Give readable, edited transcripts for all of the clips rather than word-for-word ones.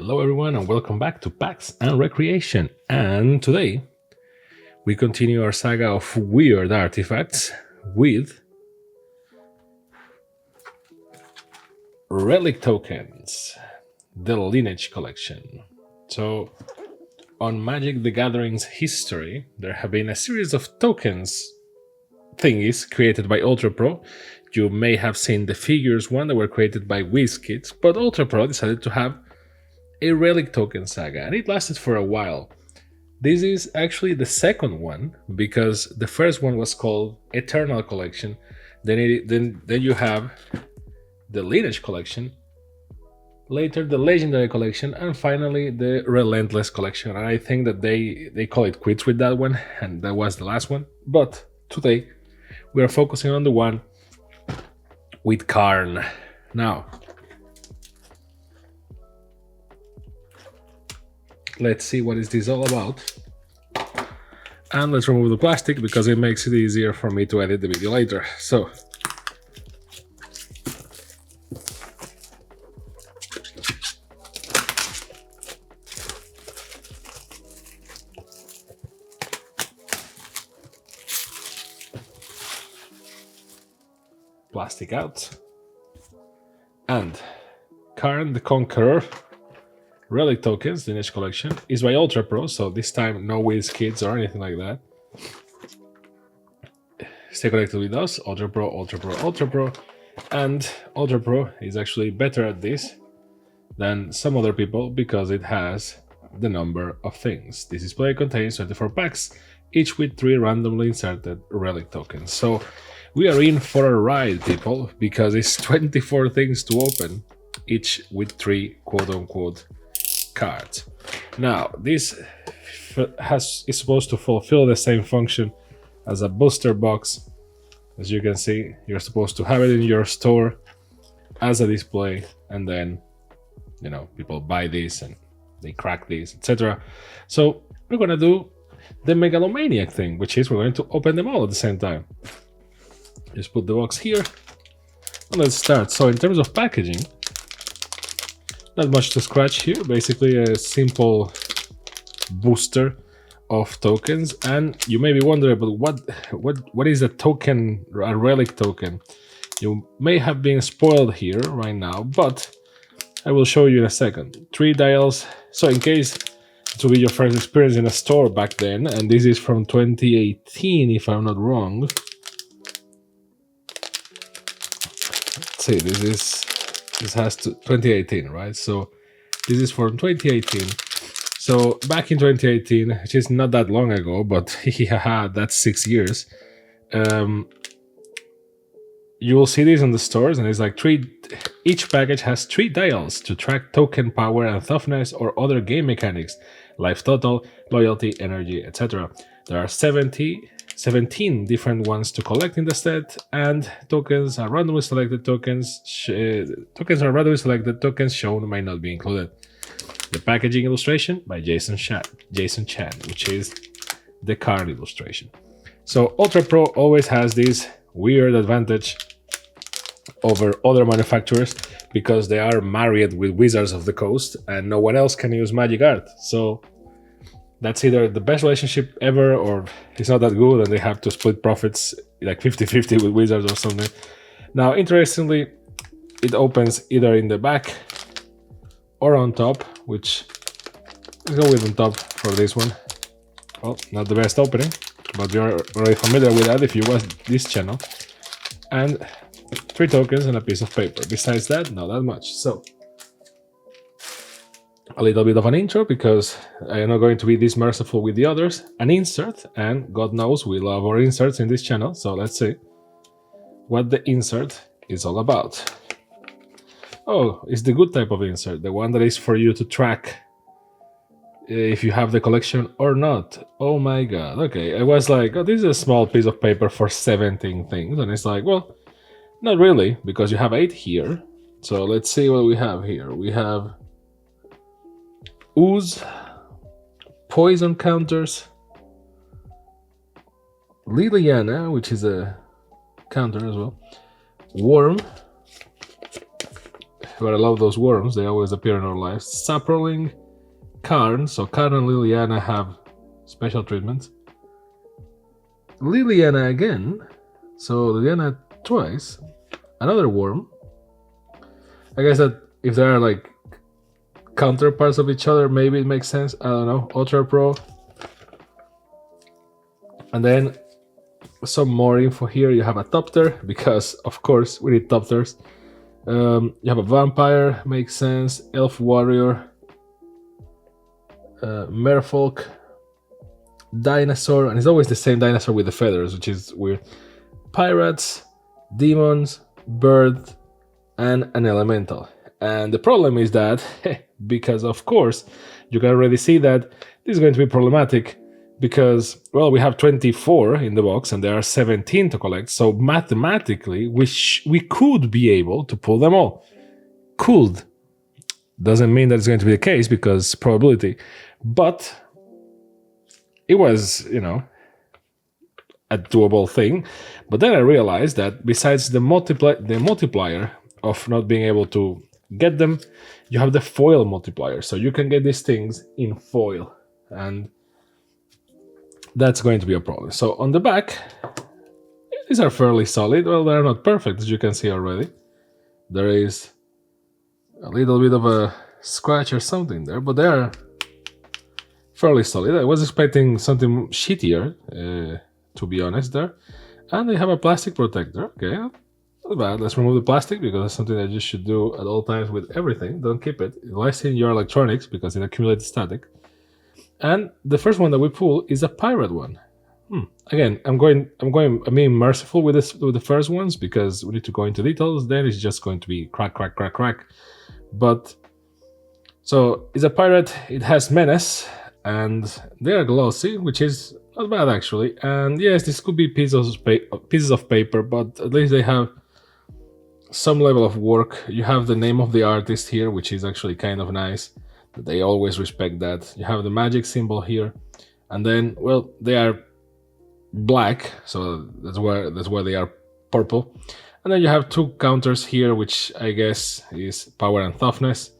Hello everyone and welcome back to Packs and Recreation. And today we continue our saga of weird artifacts with relic tokens, the Lineage collection. So on Magic the Gathering's history, there have been a series of tokens thingies created by UltraPro. You may have seen the figures one that were created by WizKids, but UltraPro decided to have a relic token saga, and it lasted for a while. This is actually the second one, because the first one was called Eternal Collection, then you have the Lineage Collection, later the Legendary Collection, and finally the Relentless Collection. And I think that they call it quits with that one, and that was the last one. But today we are focusing on the one with Karn. Now, let's see what is this all about. And let's remove the plastic because it makes it easier for me to edit the video later. So, plastic out. And Karn the Conqueror Relic tokens, Lineage collection, is by UltraPro, so this time no WizKids or anything like that. Stay connected with us, UltraPro, UltraPro, UltraPro, and UltraPro is actually better at this than some other people because it has the number of things. This display contains 24 packs, each with 3 randomly inserted relic tokens. So we are in for a ride, people, because it's 24 things to open, each with 3 quote-unquote cards. Now, this is supposed to fulfill the same function as a booster box. As you can see, you're supposed to have it in your store as a display, and then, you know, people buy this and they crack this, etc. So we're gonna do the megalomaniac thing, which is we're going to open them all at the same time. Just put the box here and let's start. So in terms of packaging, not much to scratch here, basically a simple booster of tokens. And you may be wondering, but what is a token, a relic token? You may have been spoiled here right now, but I will show you in a second. 3 dials, so in case it will be your first experience in a store back then, and this is from 2018 if I'm not wrong. Let's see, this has to 2018, right? So this is from 2018. So back in 2018, which is not that long ago, but yeah, that's 6 years. You will see this in the stores, and it's like each package has 3 dials to track token power and toughness or other game mechanics, life total, loyalty, energy, etc. There are 17 different ones to collect in the set, and tokens are randomly selected tokens. Tokens are randomly selected, tokens shown might not be included. The packaging illustration by Jason Chan, which is the card illustration. So UltraPro always has this weird advantage over other manufacturers because they are married with Wizards of the Coast and no one else can use magic art. So that's either the best relationship ever or it's not that good and they have to split profits like 50-50 with Wizards or something. Now, interestingly, it opens either in the back or on top, which let's go with on top for this one. Well, not the best opening, but you're already familiar with that if you watch this channel. And 3 tokens and a piece of paper. Besides that, not that much. So a little bit of an intro because I am not going to be this merciful with the others. An insert, and God knows we love our inserts in this channel. So let's see what the insert is all about. Oh, it's the good type of insert, the one that is for you to track if you have the collection or not. Oh my god. Okay, I was like, oh, this is a small piece of paper for 17 things. And it's like, well, not really, because you have 8 here. So let's see what we have here. We have ooze, poison counters, Liliana, which is a counter as well, worm, but I love those worms. They always appear in our lives. Saproling, Karn. So Karn and Liliana have special treatment. Liliana again. So Liliana twice. Another worm. I guess that if they are like counterparts of each other, maybe it makes sense. I don't know. UltraPro. And then some more info here. You have a Topter, because of course we need Topters. You have a Vampire, makes sense. Elf Warrior. Merfolk. Dinosaur, and it's always the same dinosaur with the feathers, which is weird. Pirates, Demons, Bird, and an Elemental. And the problem is that, because of course, you can already see that this is going to be problematic, because, well, we have 24 in the box and there are 17 to collect, so mathematically we could be able to pull them all. Could. Doesn't mean that it's going to be the case, because probability. But it was, you know, a doable thing. But then I realized that besides the multiplier of not being able to get them, you have the foil multiplier. So you can get these things in foil. And that's going to be a problem. So on the back, these are fairly solid. Well, they're not perfect, as you can see already. There is a little bit of a scratch or something there, but they are fairly solid. I was expecting something shittier, to be honest there. And they have a plastic protector. Okay, not bad. Let's remove the plastic, because that's something that you should do at all times with everything. Don't keep it unless in your electronics, because it accumulates static. And the first one that we pull is a pirate one. Again, I'm being merciful with the first ones, because we need to go into details. Then it's just going to be crack. But so it's a pirate. It has menace, and they are glossy, which is not bad actually. And yes, this could be pieces of paper, but at least they have some level of work. You have the name of the artist here, which is actually kind of nice. They always respect that. You have the magic symbol here, and then, well, they are black, so that's why they are purple. And then you have two counters here, which I guess is power and toughness.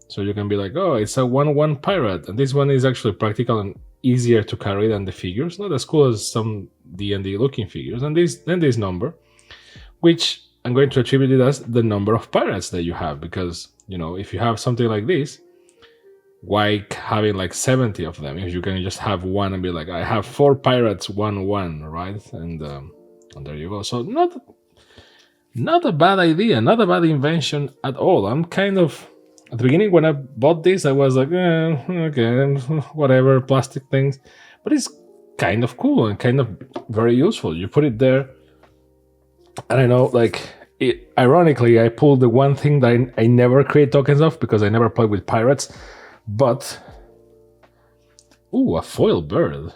So you can be like, oh, it's a 1/1 pirate, and this one is actually practical and easier to carry than the figures. Not as cool as some D&D looking figures. And this number, which I'm going to attribute it as the number of pirates that you have, because, you know, if you have something like this, why having like 70 of them if you can just have one and be like, I have 4 pirates 1/1, right? And there you go. So not a bad idea, not a bad invention at all. I'm kind of, at the beginning when I bought this, I was like, okay, whatever, plastic things, but it's kind of cool and kind of very useful. You put it there, and I know, like, ironically, I pulled the one thing that I never create tokens of, because I never played with pirates. But, ooh, a foil bird.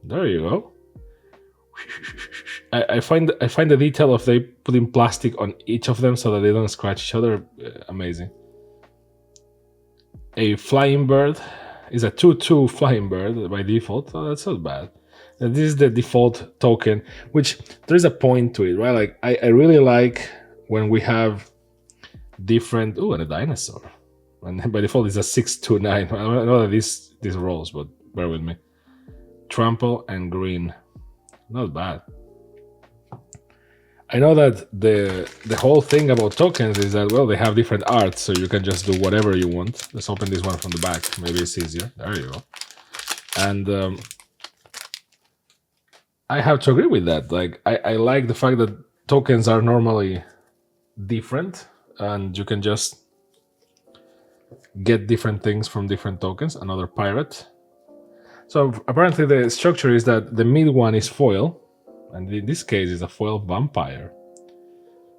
There you go. I find the detail of they putting plastic on each of them so that they don't scratch each other amazing. A flying bird is a 2/2 flying bird by default. Oh, that's not bad. And this is the default token, which there's a point to it, right? Like I really like when we have different. Ooh, and a dinosaur. And by default, it's a 6/9. I don't know that this rolls, but bear with me. Trample and green, not bad. I know that the whole thing about tokens is that, well, they have different art, so you can just do whatever you want. Let's open this one from the back. Maybe it's easier. There you go. And I have to agree with that. Like, I like the fact that tokens are normally different, and you can just get different things from different tokens. Another pirate. So apparently the structure is that the mid one is foil, and in this case is a foil vampire.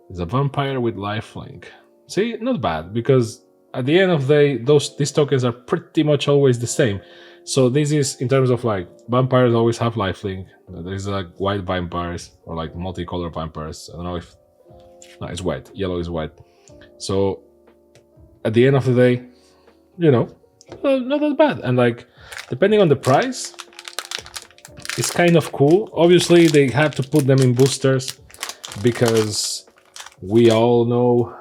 It's a vampire with lifelink. See, not bad, because at the end of the day, these tokens are pretty much always the same. So this is, in terms of, like, vampires always have lifelink. There's like white vampires or like multicolored vampires. I don't know if, no, it's white. Yellow is white. So at the end of the day, you know, not that bad. And, like, depending on the price, it's kind of cool. Obviously, they had to put them in boosters, because we all know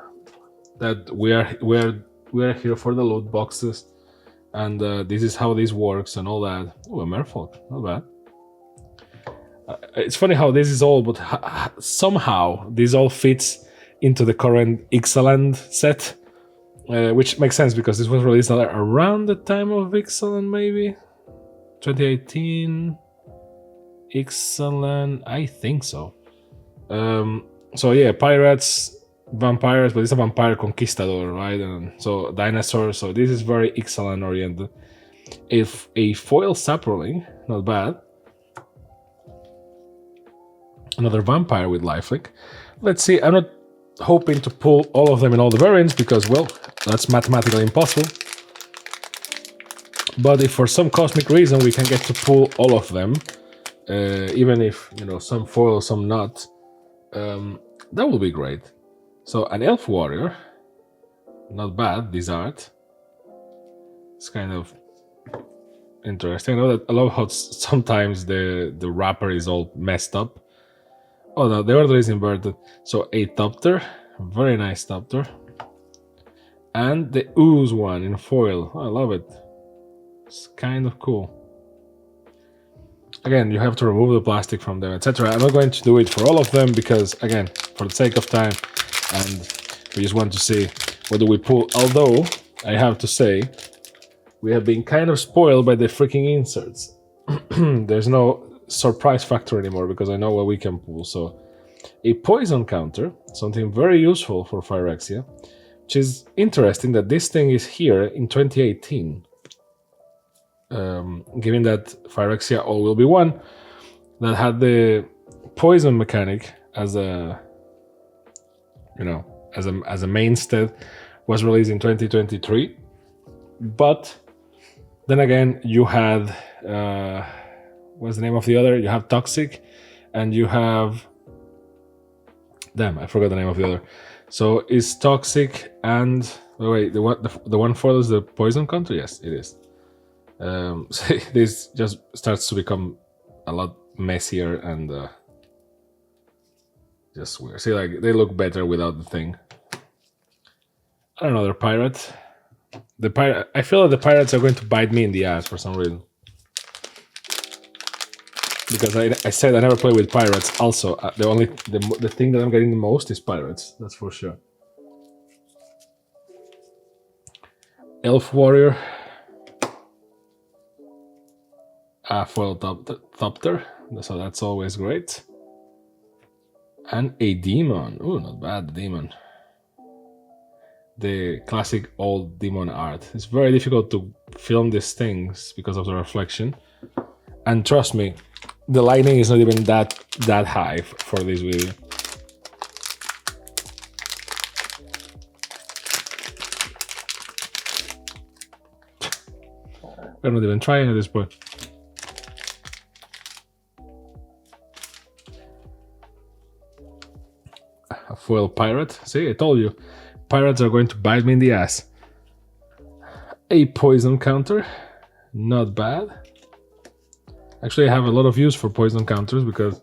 that we are here for the loot boxes, and this is how this works and all that. Oh, a merfolk, not bad. It's funny how this is all, but somehow this all fits into the current Ixalan set, which makes sense because this was released around the time of Ixalan, maybe 2018. Ixalan, I think so. So yeah, pirates, vampires, but it's a vampire conquistador, right? And so dinosaurs. So this is very Ixalan oriented. If a foil saproling, not bad. Another vampire with lifelink. Let's see. I'm not hoping to pull all of them in all the variants because, well, that's mathematically impossible. But if for some cosmic reason we can get to pull all of them, even if, you know, some foil, some not, that will be great. So an elf warrior, not bad. This art, it's kind of interesting. I know that I love how sometimes the wrapper is all messed up. Oh no, the order is inverted. So a Thopter, very nice Thopter, and the ooze one in foil. Oh, I love it. It's kind of cool. Again, you have to remove the plastic from them, etc. I'm not going to do it for all of them because, again, for the sake of time, and we just want to see what do we pull. Although, I have to say, we have been kind of spoiled by the freaking inserts. There's no surprise factor anymore because I know what we can pull. So, a poison counter, something very useful for Phyrexia, which is interesting that this thing is here in 2018. Given that Phyrexia all will be one, that had the poison mechanic as a, you know, as a mainstead, was released in 2023. But then again, you had what's the name of the other? You have Toxic, and you have, damn, I forgot the name of the other. So is Toxic and wait, the one foil is the poison counter? Yes, it is. So this just starts to become a lot messier and just weird. See, like, they look better without the thing. Another pirate. I feel like the pirates are going to bite me in the ass for some reason. Because I said I never play with pirates. Also, the thing that I'm getting the most is pirates. That's for sure. Elf warrior. Foil Thopter, so that's always great. And a demon. Ooh, not bad, demon. The classic old demon art. It's very difficult to film these things because of the reflection. And trust me, the lighting is not even that high for this video. We're not even trying at this point. A foil pirate. See, I told you. Pirates are going to bite me in the ass. A poison counter. Not bad. Actually, I have a lot of use for poison counters because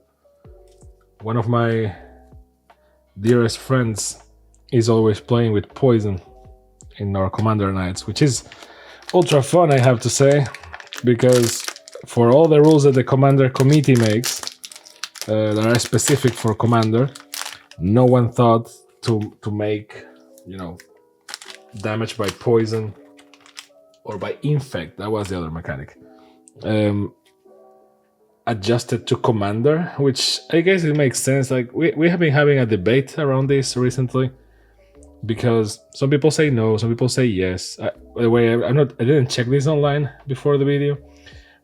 one of my dearest friends is always playing with poison in our Commander nights, which is ultra fun, I have to say, because for all the rules that the Commander committee makes that are specific for Commander, no one thought to make, you know, damage by poison or by infect. That was the other mechanic. Adjusted to Commander, which I guess it makes sense. Like we have been having a debate around this recently because some people say no, some people say yes. By the way, I didn't check this online before the video,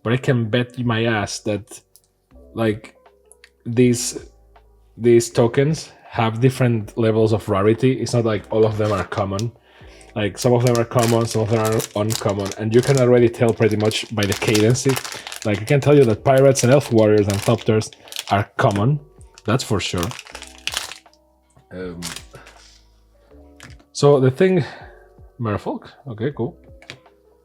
but I can bet my ass that like these tokens have different levels of rarity. It's not like all of them are common. Like some of them are common, some of them are uncommon, and you can already tell pretty much by the cadency. Like I can tell you that pirates and elf warriors and thopters are common, that's for sure. So the thing, merfolk, okay, cool.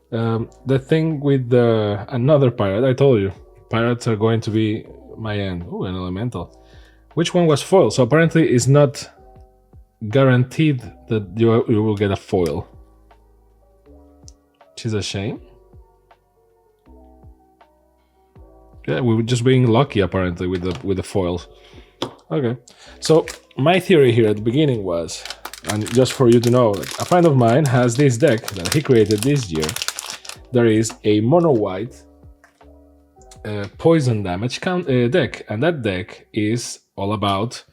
The thing with another pirate, I told you, pirates are going to be my end. Ooh, an elemental. Which one was foil? So apparently it's not guaranteed that you will get a foil, which is a shame. Yeah, we were just being lucky apparently with the foils. Okay, so my theory here at the beginning was, and just for you to know, a friend of mine has this deck that he created this year. There is a mono white poison damage deck, and that deck is all about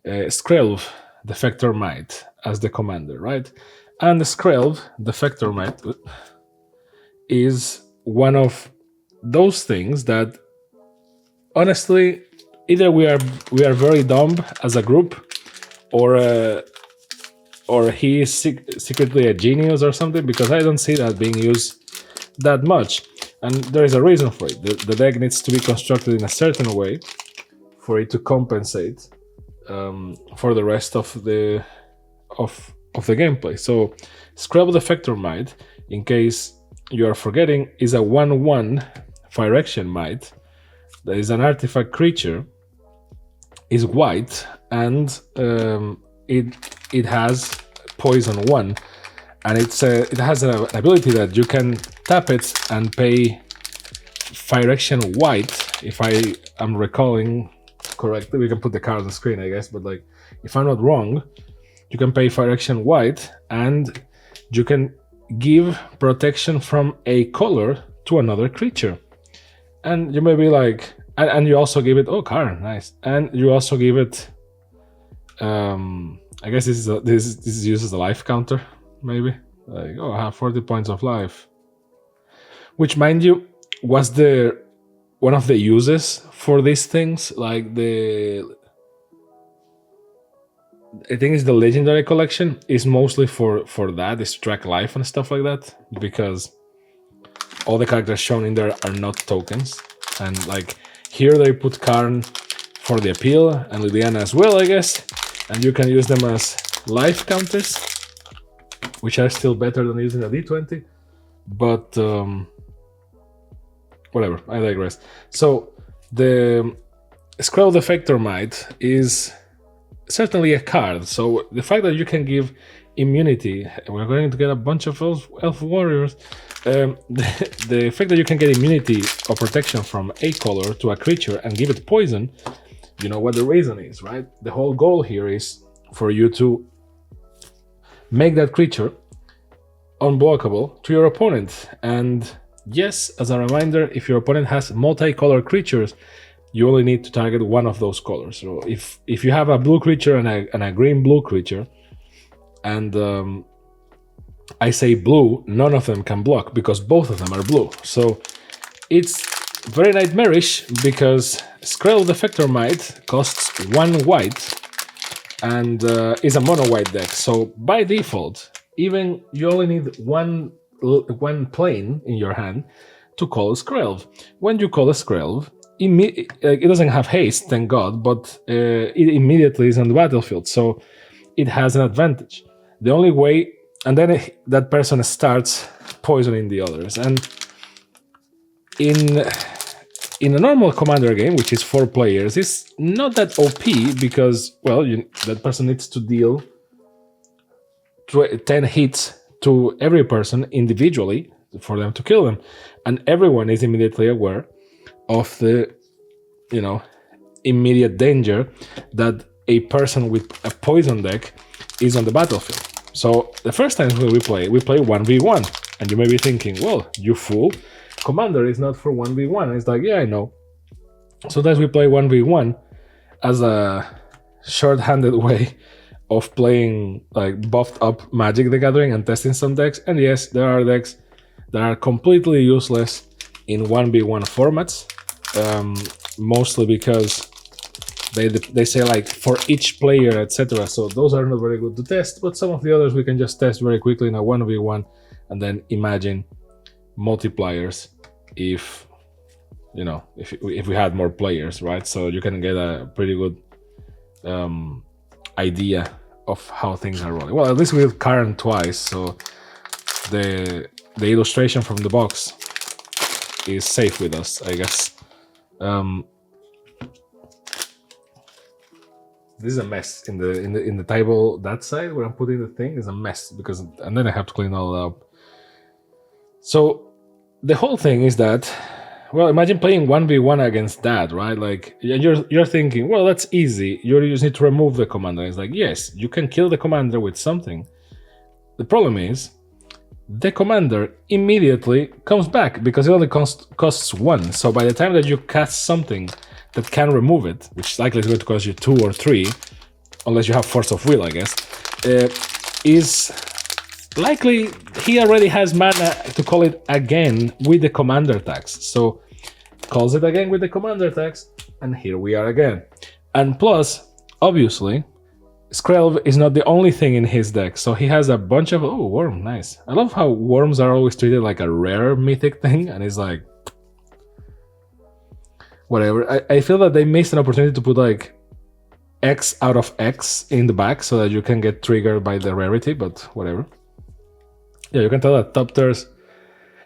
Skrelv, Defector Might, as the commander, right? And the Skrelv, Defector Might, is one of those things that, honestly, either we are very dumb as a group, or he is secretly a genius or something, because I don't see that being used that much. And there is a reason for it. The deck needs to be constructed in a certain way for it to compensate for the rest of the gameplay. So Skrelv Defector Might, in case you are forgetting, is a 1/1 Fire Action Might. That is an artifact creature, is white, and it has poison 1, and it has an ability that you can tap it and pay Fire Action white. If I am recalling correctly, we can put the card on the screen, I guess, but like, if I'm not wrong, you can pay Fire Action white, and you can give protection from a color to another creature. And you may be like, and you also give it, oh, card, nice. And you also give it, I guess this is used as a life counter, maybe. Like, oh, I have 40 points of life. Which, mind you, was one of the uses for these things. Like I think it's the Legendary Collection is mostly for that, is to track life and stuff like that, because all the characters shown in there are not tokens. And like, here they put Karn for the appeal, and Liliana as well, I guess. And you can use them as life counters, which are still better than using a D20. But whatever, I digress. So the Skrelv Defector Might is certainly a card. So the fact that you can give immunity, we're going to get a bunch of elf warriors. The fact that you can get immunity or protection from a color to a creature and give it poison, you know what the reason is, right? The whole goal here is for you to make that creature unblockable to your opponent. And yes, as a reminder, if your opponent has multicolored creatures, you only need to target one of those colors. So if you have a blue creature and a green-blue creature, and I say blue, none of them can block because both of them are blue. So it's very nightmarish, because Skrelv Defector Might costs 1 white and is a mono white deck. So by default, even you only need one plane in your hand to call a Skrelv. When you call a Skrelv, it doesn't have haste, thank God, but it immediately is on the battlefield, so it has an advantage. The only way, and then that person starts poisoning the others. And in a normal commander game, which is 4 players, it's not that OP, because, well, that person needs to deal 10 hits to every person individually for them to kill them, and everyone is immediately aware of the, immediate danger that a person with a poison deck is on the battlefield. So the first time we play 1v1, and you may be thinking, well, you fool, commander is not for 1v1. It's like, yeah, I know. Sometimes we play 1v1 as a short-handed way of playing like buffed up Magic the Gathering and testing some decks. And yes, there are decks that are completely useless in 1v1 formats, mostly because they say like for each player, etc. So those are not very good to test, but some of the others we can just test very quickly in a 1v1 and then imagine multipliers if we had more players, right? So you can get a pretty good idea of how things are rolling. Well, at least we've Karen twice, so the illustration from the box is safe with us, I guess. this is a mess in the table. That side where I'm putting the thing is a mess because, and then I have to clean all that up. So the whole thing is that, well, imagine playing 1v1 against that, right? Like you're thinking, well, that's easy. You just need to remove the commander. It's like, yes, you can kill the commander with something. The problem is, the commander immediately comes back because it only costs 1. So by the time that you cast something that can remove it, which likely is going to cost you 2 or 3, unless you have Force of Will, I guess, is likely he already has mana to call it again with the commander tax. So calls it again with the commander tax, and here we are again. And plus, obviously, Skrelv is not the only thing in his deck, so he has a bunch of... Oh, worm, nice. I love how worms are always treated like a rare mythic thing, and it's like... Whatever. I feel that they missed an opportunity to put like X out of X in the back so that you can get triggered by the rarity, but whatever. Yeah, you can tell that top tiers...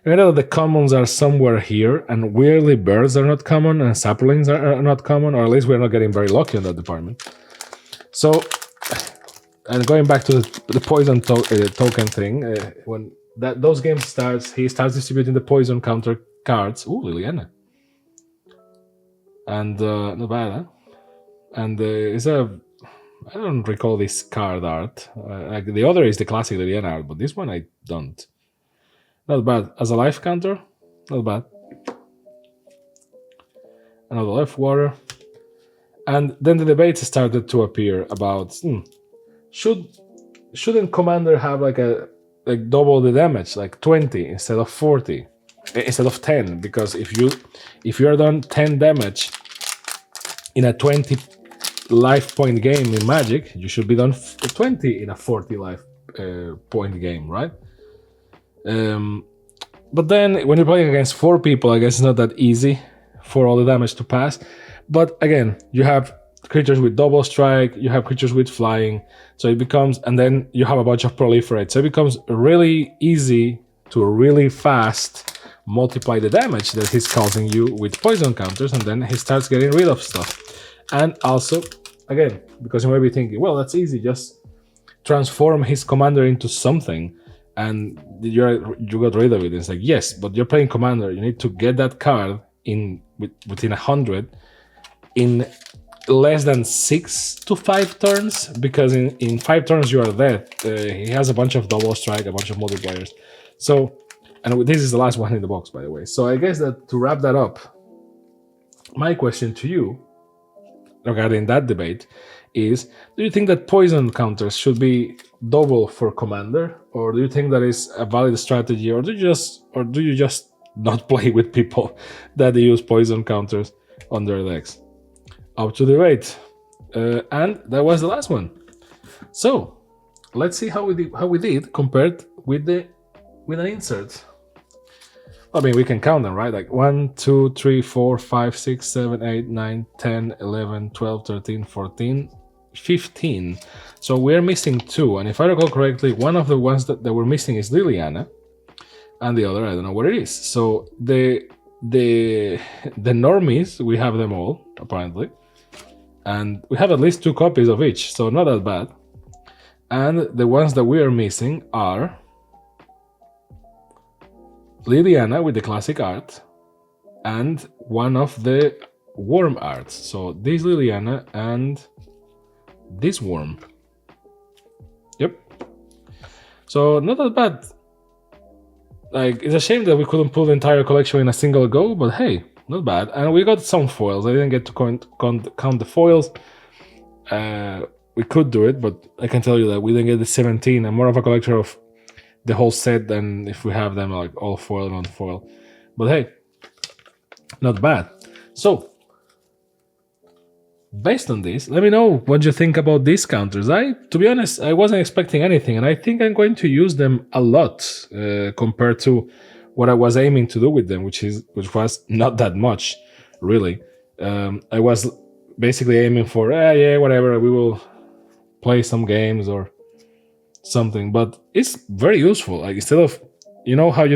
You can tell that the commons are somewhere here, and weirdly birds are not common, and saplings are not common, or at least we're not getting very lucky in that department. So... And going back to the poison token thing, when those games starts, he starts distributing the poison counter cards. Ooh, Liliana. And not bad, huh? And it's a... I don't recall this card art. Like the other is the classic Liliana art, but this one I don't. Not bad. As a life counter, not bad. Another life water. And then the debates started to appear about... Shouldn't commander have like double the damage, like 20 instead of 40, instead of 10? Because if you're done 10 damage in a 20 life point game in Magic, you should be done 20 in a 40 life point game, right? But then when you're playing against 4 people, I guess it's not that easy for all the damage to pass. But again, you have creatures with double strike, you have creatures with flying, so it becomes, and then you have a bunch of proliferate, so it becomes really easy to really fast multiply the damage that he's causing you with poison counters, and then he starts getting rid of stuff. And also, again, because you might be thinking, well, that's easy, just transform his commander into something, and you got rid of it. It's like, yes, but you're playing commander, you need to get that card within 100 in less than 6 to 5 turns, because in 5 turns you are dead. He has a bunch of double strike, a bunch of multipliers. So, and this is the last one in the box, by the way. So I guess that to wrap that up, my question to you regarding that debate is, do you think that poison counters should be double for commander, or do you think that is a valid strategy, or do you just not play with people that use poison counters on their decks? Up to debate. And that was the last one. So let's see how we did compared with an insert. I mean, we can count them, right? Like 1, 2, 3, 4, 5, 6, 7, 8, 9, 10, 11, 12, 13, 14, 15. So we're missing 2. And if I recall correctly, one of the ones that we're missing is Liliana, and the other, I don't know what it is. So the normies, we have them all, apparently. And we have at least 2 copies of each, so not that bad. And the ones that we are missing are Liliana with the classic art and one of the worm arts. So this Liliana and this worm. Yep. So not that bad. Like, it's a shame that we couldn't pull the entire collection in a single go, but hey, not bad. And we got some foils. I didn't get to count the foils. We could do it, but I can tell you that we didn't get the 17. I'm more of a collector of the whole set than if we have them like all foil and non-foil. But hey, not bad. So, based on this, let me know what you think about these counters. To be honest, I wasn't expecting anything, and I think I'm going to use them a lot compared to what I was aiming to do with them, which was not that much, really. I was basically aiming for, whatever, we will play some games or something, but it's very useful. Like, instead of, how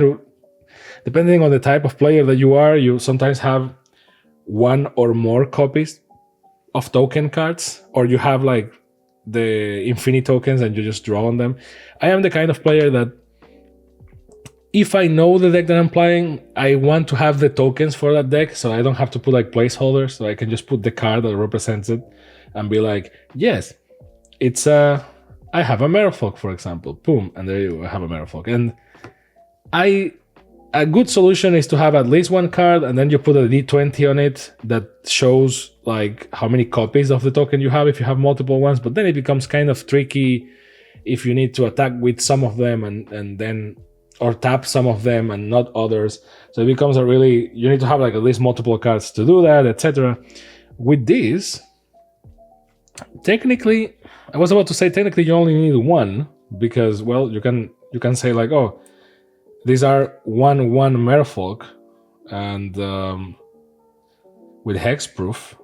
depending on the type of player that you are, you sometimes have 1 or more copies of token cards, or you have like the infinite tokens and you just draw on them. I am the kind of player that if I know the deck that I'm playing, I want to have the tokens for that deck, so I don't have to put like placeholders, so I can just put the card that represents it and be like, yes, it's I have a Merfolk, for example. Boom, and there you go, I have a Merfolk. And a good solution is to have at least one card, and then you put a D20 on it that shows like how many copies of the token you have if you have multiple ones. But then it becomes kind of tricky if you need to attack with some of them and then, or tap some of them and not others. So it becomes a really, you need to have like at least multiple cards to do that, etc. With this, technically, I was about to say technically you only need one, because, well, you can say like, oh, these are 1/1 Merfolk and with hexproof,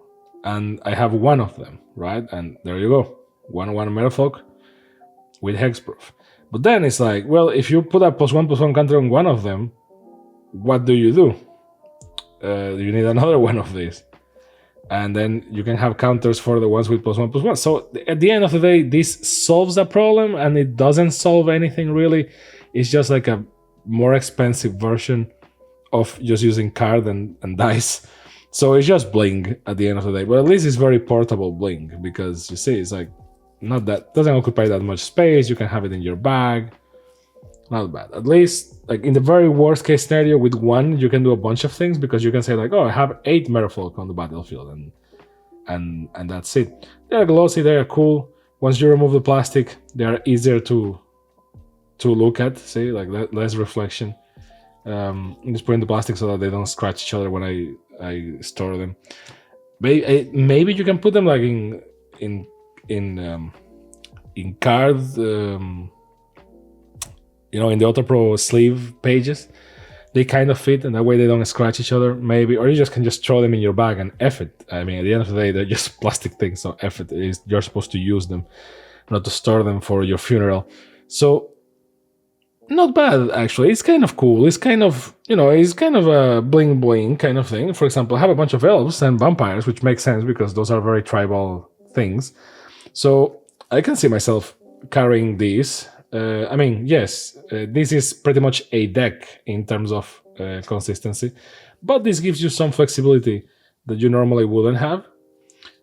and I have one of them, right? And there you go, 1/1 Merfolk with hexproof. But then it's like, well, if you put a +1/+1 counter on one of them, what do? You need another one of these, and then you can have counters for the ones with +1/+1. So at the end of the day, this solves a problem, and it doesn't solve anything really. It's just like a more expensive version of just using card and dice. So it's just bling at the end of the day, but at least it's very portable bling, because you see, it's like not that, doesn't occupy that much space. You can have it in your bag. Not bad. At least, like in the very worst case scenario, with one you can do a bunch of things, because you can say like, oh, I have 8 Merfolk on the battlefield, and that's it. They're glossy, they're cool. Once you remove the plastic, they are easier to look at. See, like less reflection. Just put in the plastic so that they don't scratch each other when I store them. Maybe you can put them like in cards, in the UltraPro sleeve pages. They kind of fit, and that way they don't scratch each other, maybe. Or you just can just throw them in your bag and F it. I mean, at the end of the day, they're just plastic things, so F it. You're supposed to use them, not to store them for your funeral. So, not bad, actually. It's kind of cool. It's kind of, it's kind of a bling bling kind of thing. For example, I have a bunch of elves and vampires, which makes sense because those are very tribal things. So I can see myself carrying these. Yes, this is pretty much a deck in terms of consistency, but this gives you some flexibility that you normally wouldn't have.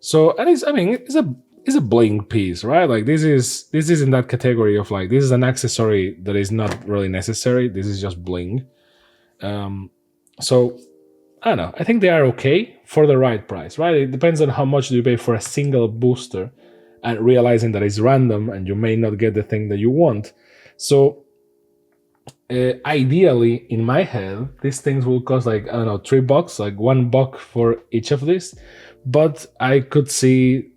So, and it's a bling piece, right? Like this is in that category of like, this is an accessory that is not really necessary. This is just bling. So I don't know. I think they are okay for the right price, right? It depends on how much do you pay for a single booster, and realizing that it's random and you may not get the thing that you want. So ideally, in my head, these things will cost like, I don't know, $3, like $1 for each of these. But I could see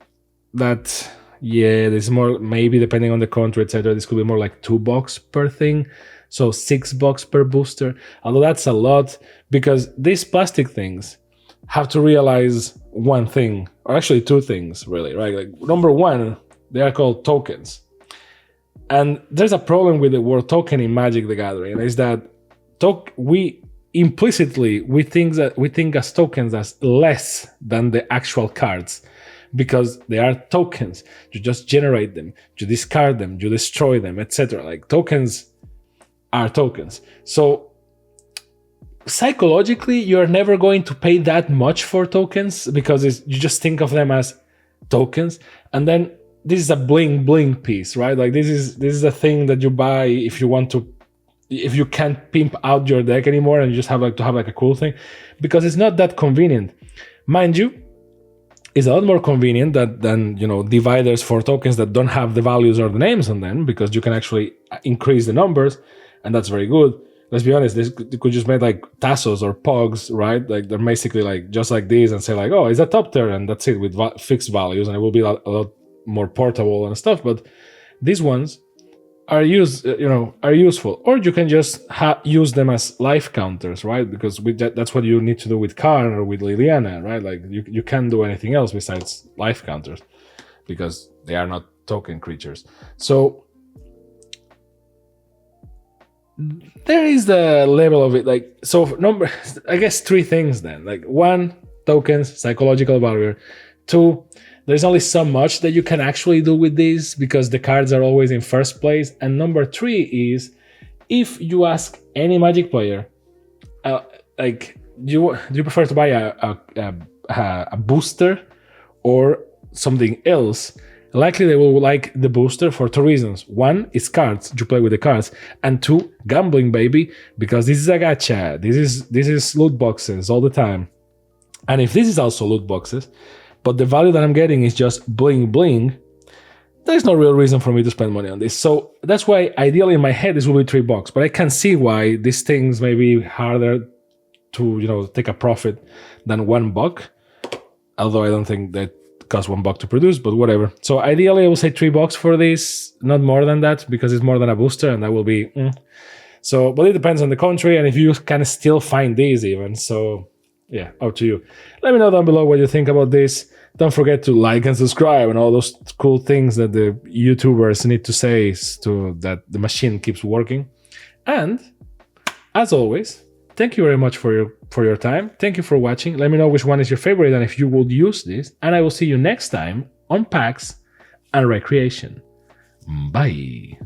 that, yeah, there's more, maybe depending on the country, etc. This could be more like $2 per thing. So $6 per booster. Although that's a lot, because these plastic things have to realize one thing, or actually two things, really, right? Like, number one, they are called tokens. And there's a problem with the word token in Magic the Gathering, is that we think as tokens as less than the actual cards, because they are tokens. You just generate them, you discard them, you destroy them, etc. Like, tokens are tokens. So psychologically, you're never going to pay that much for tokens, because you just think of them as tokens. And then this is a bling bling piece, right? Like, this is a thing that you buy if you can't pimp out your deck anymore, and you just have to have a cool thing, because it's not that convenient. Mind you, it's a lot more convenient than dividers for tokens that don't have the values or the names on them, because you can actually increase the numbers, and that's very good. Let's be honest, they could just make like Tassos or Pogs, right? Like, they're basically like just like these, and say like, oh, it's a top tier, and that's it, with fixed values, and it will be a lot more portable and stuff. But these ones are useful, or you can just use them as life counters, right? Because that's what you need to do with Karn or with Liliana, right? Like, you can't do anything else besides life counters, because they are not token creatures. So there is the level of it. Like, so I guess three things then. Like, one, tokens, psychological barrier. Two, there's only so much that you can actually do with these because the cards are always in first place. And number three is, if you ask any Magic player, like, do you prefer to buy a booster or something else? Likely they will like the booster for two reasons. One is cards, you play with the cards, and two, gambling, baby, because this is a gacha. This is loot boxes all the time. And if this is also loot boxes, but the value that I'm getting is just bling bling, there's no real reason for me to spend money on this. So that's why ideally in my head this will be $3, but I can see why these things may be harder to take a profit than $1. Although I don't think that costs $1 to produce, but whatever. So ideally I will say $3 for this, not more than that, because it's more than a booster, and that will be So, but it depends on the country, and if you can still find these even. So yeah, up to you. Let me know down below what you think about this. Don't forget to like and subscribe and all those cool things that the YouTubers need to say so that the machine keeps working. And as always, thank you very much for your time. Thank you for watching. Let me know which one is your favorite and if you would use this. And I will see you next time on Packs and Recreation. Bye.